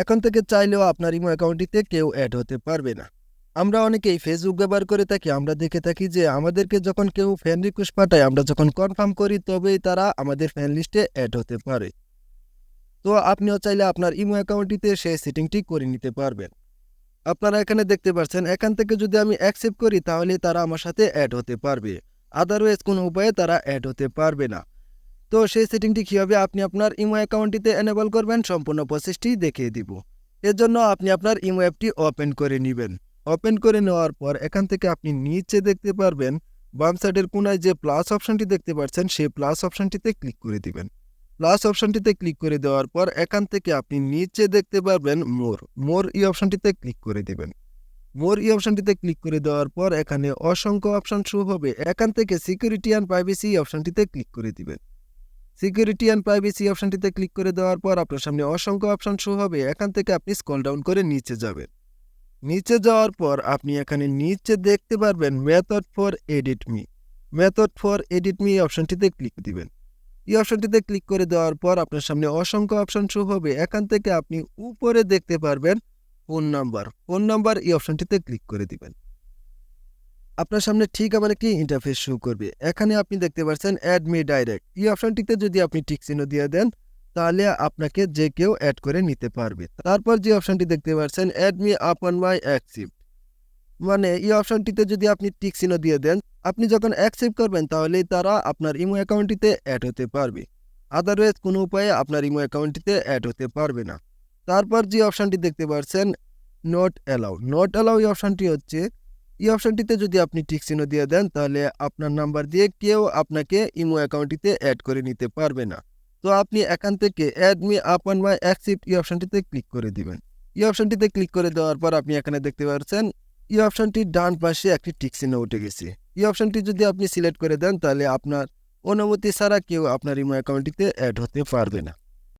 এখন থেকে চাইলেও আপনার ইমো অ্যাকাউন্টটিতে কেউ অ্যাড হতে পারবে না। আমরা অনেকেই ফেসবুক ব্যবহার করে থাকি, আমরা দেখে থাকি যে আমাদেরকে যখন কেউ ফ্রেন্ড রিকোয়েস্ট পাঠায়, আমরা যখন কনফার্ম করি তবেই তারা আমাদের ফ্রেন্ড লিস্টে অ্যাড হতে পারে। তো আপনিও চাইলে আপনার ইমো অ্যাকাউন্টটিতে সেই সেটিংটি করে নিতে পারবেন। আপনারা এখানে দেখতে পাচ্ছেন, এখান থেকে যদি আমি অ্যাকসেপ্ট করি তাহলে তারা আমার সাথে অ্যাড হতে পারবে, আদারওয়াইজ কোনো উপায়ে তারা অ্যাড হতে পারবে না। তো সেই সেটিংটি কীভাবে আপনি আপনার ইমো অ্যাকাউন্টটিতে এনেবল করবেন সম্পূর্ণ প্রসেসটি দেখিয়ে দিব। এর জন্য আপনি আপনার ইমো অ্যাপটি ওপেন করে নেবেন। ওপেন করে নেওয়ার পর এখান থেকে আপনি নিচে দেখতে পারবেন বাম সাইডের কোনায় যে প্লাস অপশনটি দেখতে পাচ্ছেন, সেই প্লাস অপশনটিতে ক্লিক করে দিবেন। প্লাস অপশনটিতে ক্লিক করে দেওয়ার পর এখান থেকে আপনি নিচে দেখতে পারবেন মোর এই অপশনটিতে ক্লিক করে দিবেন। মোর এই অপশনটিতে ক্লিক করে দেওয়ার পর এখানে অসংখ্য অপশন শো হবে, এখান থেকে সিকিউরিটি অ্যান্ড প্রাইভেসি অপশনটিতে ক্লিক করে দিবেন। সিকিউরিটি অ্যান্ড প্রাইভেসি অপশনটিতে ক্লিক করে দেওয়ার পর আপনার সামনে অসংখ্য অপশন শো হবে, এখান থেকে আপনি স্ক্রল ডাউন করে নিচে যাবেন। নিচে যাওয়ার পর আপনি এখানে নিচে দেখতে পারবেন method for edit me. Method for edit me অপশনটিতে ক্লিক দিবেন। এই অপশনটিতে ক্লিক করে দেওয়ার পর আপনার সামনে অসংখ্য অপশন শো হবে, এখান থেকে আপনি উপরে দেখতে পারবেন ফোন নাম্বার এই অপশনটিতে ক্লিক করে দিবেন। আপনার সামনে ঠিক আবার একটি ইন্টারফেস শো করবে, এখানে আপনি দেখতে পাচ্ছেন অ্যাড মি ডাইরেক্ট। এই অপশনটিতে যদি আপনি টিক চিহ্ন দিয়ে দেন তাহলে আপনাকে যে কেউ অ্যাড করে নিতে পারবে। তারপর যে অপশনটি দেখতে পাচ্ছেন অ্যাড মি আপন মাই অ্যাকসেপ্ট, মানে এই অপশনটিতে যদি আপনি টিক চিহ্ন দিয়ে দেন, আপনি যখন অ্যাকসেপ্ট করবেন তাহলেই তারা আপনার ইমো অ্যাকাউন্টটিতে অ্যাড হতে পারবে, আদারওয়াইজ কোনো উপায়ে আপনার ইমো অ্যাকাউন্টটিতে অ্যাড হতে পারবে না। তারপর যে অপশনটি দেখতে পাচ্ছেন নট অ্যালাউ এই অপশনটি হচ্ছে, এই অপশনটিতে যদি আপনি টিক চিহ্ন দিয়ে দেন তাহলে আপনার নাম্বার দিয়ে কেউ আপনাকে ইমো অ্যাকাউন্টটিতে অ্যাড করে নিতে পারবে না। তো আপনি এখান থেকে অ্যাড মি আপন মাই অ্যাকসেপ্ট এই অপশনটিতে ক্লিক করে দিবেন। এই অপশনটিতে ক্লিক করে দেওয়ার পর আপনি এখানে দেখতে পাচ্ছেন এই অপশনটির ডান পাশে একটি টিক চিহ্ন উঠে গেছে। এই অপশনটি যদি আপনি সিলেক্ট করে দেন তাহলে আপনার অনুমতি ছাড়া কেউ আপনার ইমো অ্যাকাউন্টটিতে অ্যাড হতে পারবে না।